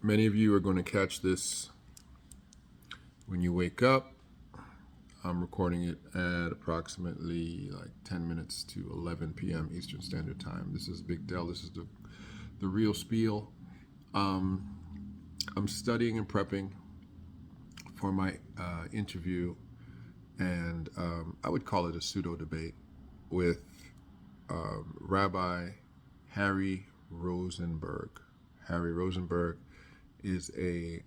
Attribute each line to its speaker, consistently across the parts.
Speaker 1: Many of you are going to catch this when you wake up. I'm recording it at approximately like 10 minutes to 11 p.m. Eastern Standard Time. This is Big Dell. This is the real spiel. Um, I'm studying and prepping for my interview, and I would call it a pseudo debate with Rabbi Harry Rosenberg. Harry Rosenberg is a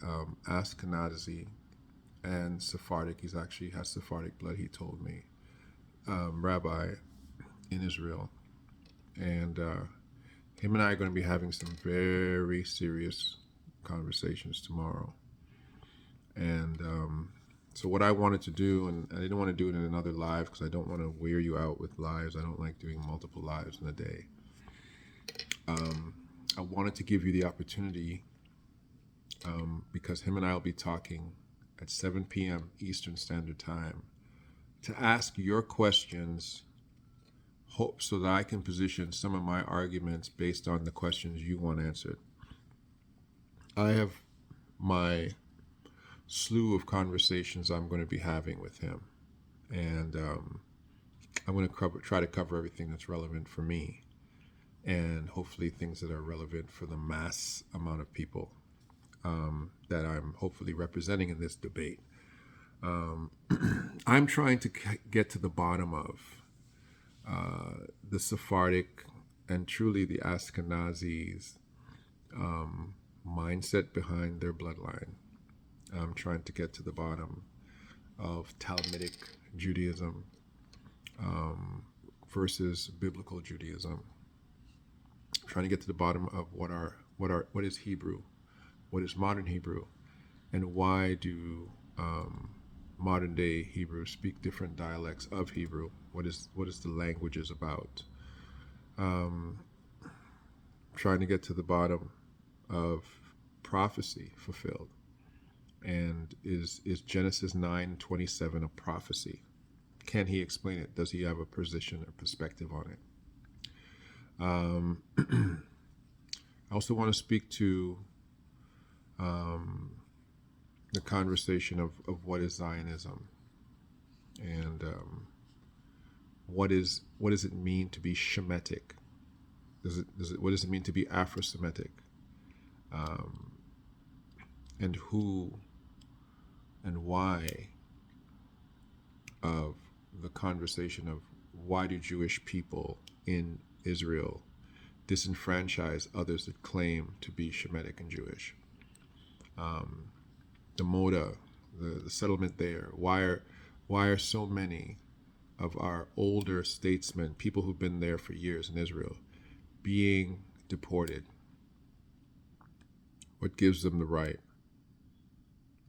Speaker 1: Ashkenazi and Sephardic. He's actually has Sephardic blood, he told me, rabbi in Israel. And him and I are going to be having some very serious conversations tomorrow. And so what I wanted to do, and I didn't want to do it in another live because I don't want to wear you out with lives. I don't like doing multiple lives in a day. I wanted to give you the opportunity because him and I will be talking at 7 p.m. Eastern Standard Time to ask your questions so that I can position some of my arguments based on the questions you want answered. I have my slew of conversations I'm going to be having with him, and I'm going to try to cover everything that's relevant for me, and hopefully things that are relevant for the mass amount of people that I'm hopefully representing in this debate. I'm trying to get to the bottom of the Sephardic and truly the Ashkenazis mindset behind their bloodline. I'm trying to get to the bottom of Talmudic Judaism versus biblical Judaism. I'm trying to get to the bottom of what is Hebrew, what is modern Hebrew, and why do modern day Hebrew speak different dialects of Hebrew? What is the languages about? Trying to get to the bottom of prophecy fulfilled. And is Genesis 9:27 a prophecy? Can he explain it? Does he have a position or perspective on it? I also want to speak to the conversation of what is Zionism, and what does it mean to be Shemitic? What does it mean to be Afro-Semitic? And who and why of the conversation of why do Jewish people in Israel disenfranchise others that claim to be Shemitic and Jewish? The Moda, the settlement there. Why are so many of our older statesmen, people who've been there for years in Israel, being deported? What gives them the right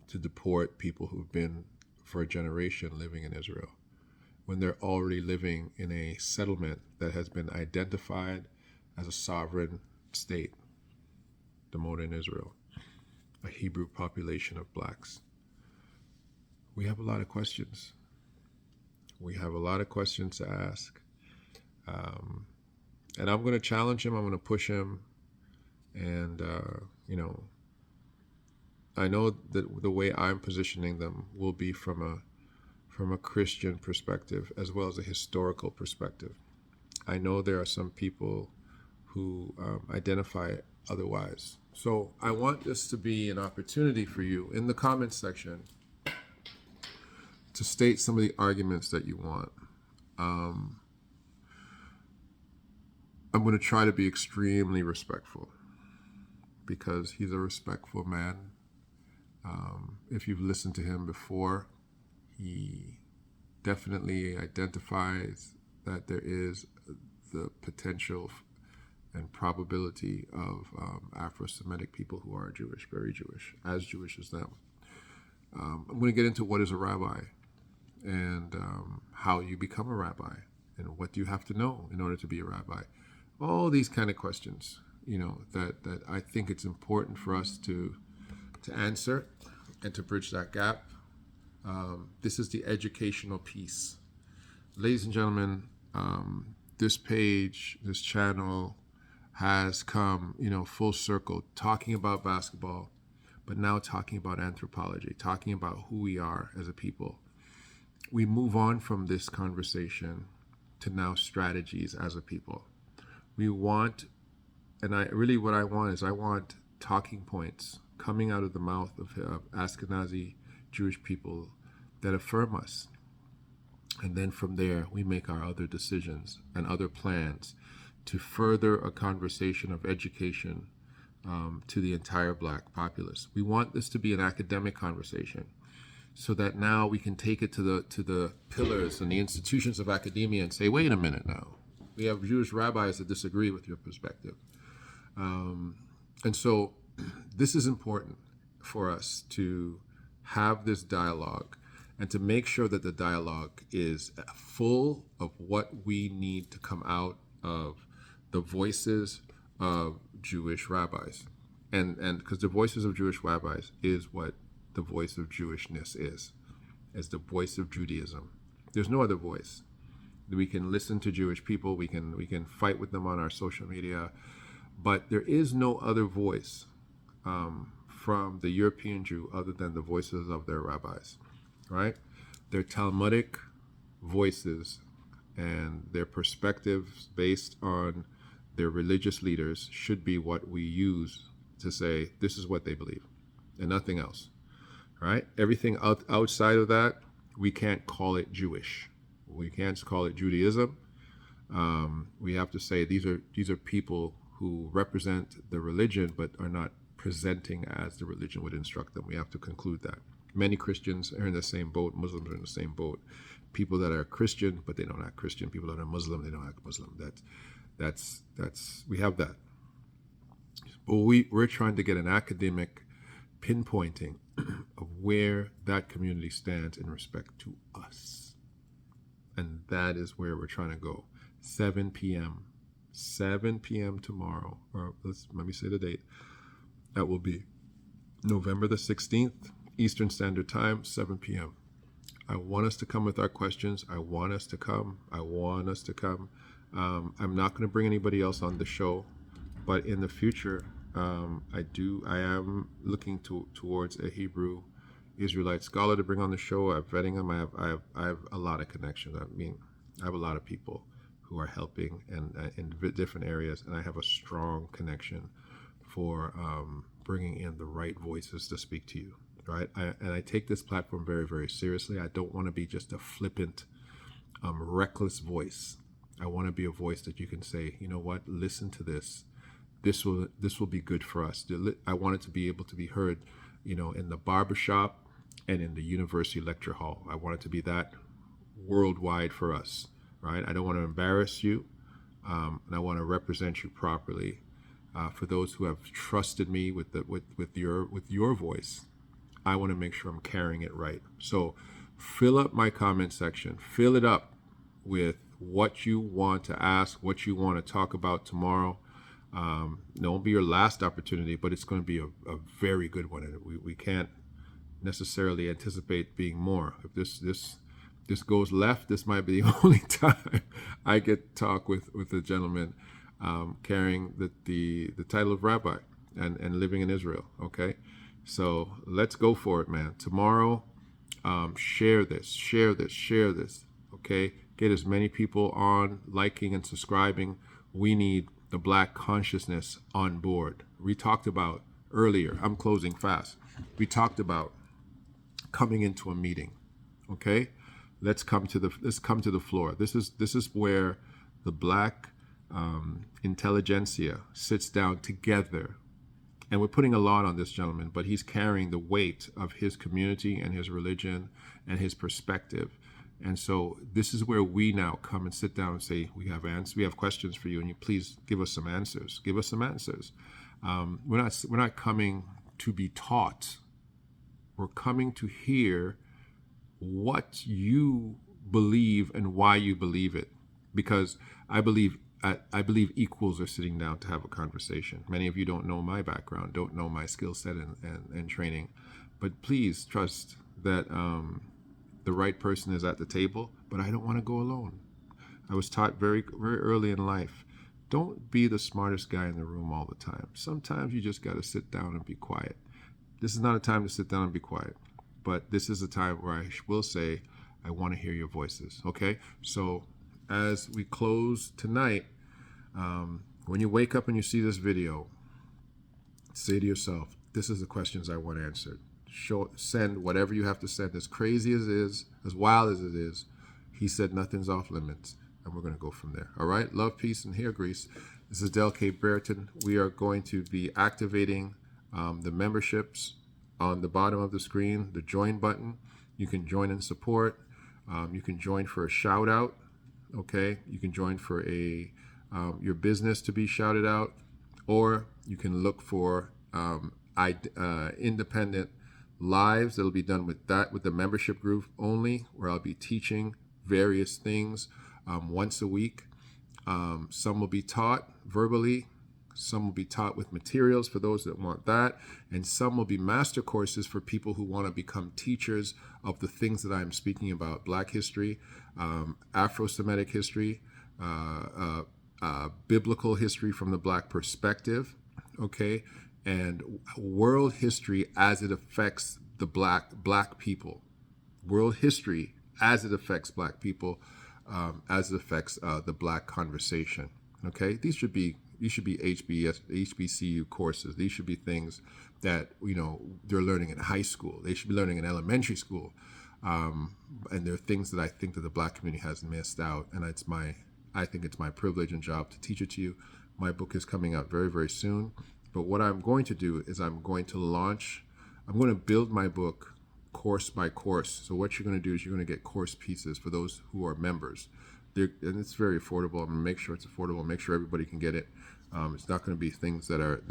Speaker 1: to deport people who've been for a generation living in Israel when they're already living in a settlement that has been identified as a sovereign state, the Moda in Israel, a Hebrew population of blacks? We have a lot of questions. We have a lot of questions to ask. And I'm going to challenge him. I'm going to push him. And, I know that the way I'm positioning them will be from a Christian perspective as well as a historical perspective. I know there are some people who identify otherwise. So I want this to be an opportunity for you in the comments section to state some of the arguments that you want. I'm going to try to be extremely respectful because he's a respectful man. If you've listened to him before, he definitely identifies that there is the potential and probability of Afro-Semitic people who are Jewish, very Jewish, as Jewish as them. I'm going to get into what is a rabbi and how you become a rabbi and what do you have to know in order to be a rabbi. All these kind of questions, that I think it's important for us to answer and to bridge that gap. This is the educational piece. Ladies and gentlemen, this page, this channel has come, full circle, talking about basketball, but now talking about anthropology, talking about who we are as a people. We move on from this conversation to now strategies as a people. We want, and what I want is I want talking points coming out of the mouth of Ashkenazi Jewish people that affirm us. And then from there, we make our other decisions and other plans to further a conversation of education to the entire Black populace. We want this to be an academic conversation so that now we can take it to the pillars and the institutions of academia and say, wait a minute now, we have Jewish rabbis that disagree with your perspective. And so this is important for us to have this dialogue and to make sure that the dialogue is full of what we need to come out of the voices of Jewish rabbis. And because the voices of Jewish rabbis is what the voice of Jewishness is the voice of Judaism. There's no other voice. We can listen to Jewish people, we can fight with them on our social media, but there is no other voice from the European Jew other than the voices of their rabbis, right? Their Talmudic voices and their perspectives based on their religious leaders should be what we use to say this is what they believe and nothing else, right? Everything outside of that, we can't call it Jewish. We can't call it Judaism. We have to say these are people who represent the religion but are not presenting as the religion would instruct them. We have to conclude that. Many Christians are in the same boat. Muslims are in the same boat. People that are Christian but they don't act Christian. People that are Muslim, they don't act Muslim. That's we have that. But we're trying to get an academic pinpointing of where that community stands in respect to us. And that is where we're trying to go. 7 p.m. tomorrow, or let me say the date. That will be November the 16th, Eastern Standard Time, 7 p.m. I want us to come with our questions. I want us to come. I'm not going to bring anybody else on the show, but in the future, I am looking towards a Hebrew Israelite scholar to bring on the show. I'm vetting them. I have a lot of connections. I have a lot of people who are helping and in different areas, and I have a strong connection for bringing in the right voices to speak to you, right? I take this platform very, very seriously. I don't want to be just a flippant, reckless voice. I want to be a voice that you can say, you know what, listen to this. This will be good for us. I want it to be able to be heard, in the barbershop and in the university lecture hall. I want it to be that worldwide for us, right? I don't want to embarrass you, and I want to represent you properly. For those who have trusted me with your voice, I want to make sure I'm carrying it right. So fill up my comment section. Fill it up with what you want to ask, what you want to talk about tomorrow. It won't be your last opportunity, but it's going to be a very good one. And we can't necessarily anticipate being more. If this goes left, this might be the only time I get to talk with a gentleman carrying the title of rabbi and living in Israel. Okay, so let's go for it, man. Tomorrow, share this. Okay, get as many people on, liking and subscribing. We need the Black consciousness on board. We talked about earlier. I'm closing fast. We talked about coming into a meeting. Okay, let's come to the floor. This is where the Black intelligentsia sits down together, and we're putting a lot on this gentleman, but he's carrying the weight of his community and his religion and his perspective. And so this is where we now come and sit down and say, we have answers, we have questions for you, and you please give us some answers. We're not coming to be taught. We're coming to hear what you believe and why you believe it, because I believe equals are sitting down to have a conversation. Many of you don't know my background, don't know my skill set and training, but please trust that the right person is at the table. But I don't want to go alone. I was taught very, very early in life Don't be the smartest guy in the room all the time. Sometimes you just got to sit down and be quiet. This is not a time to sit down and be quiet, but this is a time where I will say, I want to hear your voices. Okay? So as we close tonight, when you wake up and you see this video, say to yourself, this is the questions I want answered. Send whatever you have to send, as crazy as it is, as wild as it is. He said nothing's off limits, and we're going to go from there. All right? Love, peace, and hair grease. This is Del K. Brereton. We are going to be activating the memberships on the bottom of the screen, the join button. You can join and support. You can join for a shout out. Okay? You can join for your business to be shouted out, or you can look for independent lives that'll be done with the membership group only, where I'll be teaching various things once a week. Some will be taught verbally, some will be taught with materials for those that want that, and some will be master courses for people who want to become teachers of the things that I'm speaking about: Black history, Afro-Semitic history, biblical history from the Black perspective, okay, and world history as it affects the black people, world history as it affects Black people, as it affects the Black conversation. Okay, these should be HBCU courses. These should be things that they're learning in high school. They should be learning in elementary school, and they're things that I think that the Black community has missed out, and I think it's my privilege and job to teach it to you. My book is coming out very, very soon. But what I'm going to do is I'm going to build my book course by course. So what you're going to do is you're going to get course pieces for those who are members. And it's very affordable. I'm going to make sure it's affordable, make sure everybody can get it. It's not going to be things that are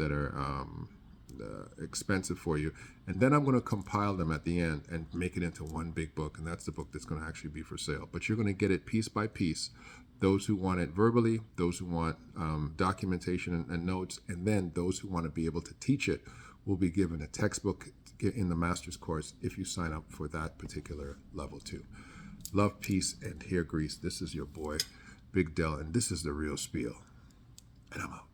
Speaker 1: expensive for you. And then I'm going to compile them at the end and make it into one big book. And that's the book that's going to actually be for sale. But you're going to get it piece by piece. Those who want it verbally, those who want documentation and notes, and then those who want to be able to teach it will be given a textbook in the master's course if you sign up for that particular level too. Love, peace, and hair grease. This is your boy, Big Del, and this is the real spiel. And I'm out.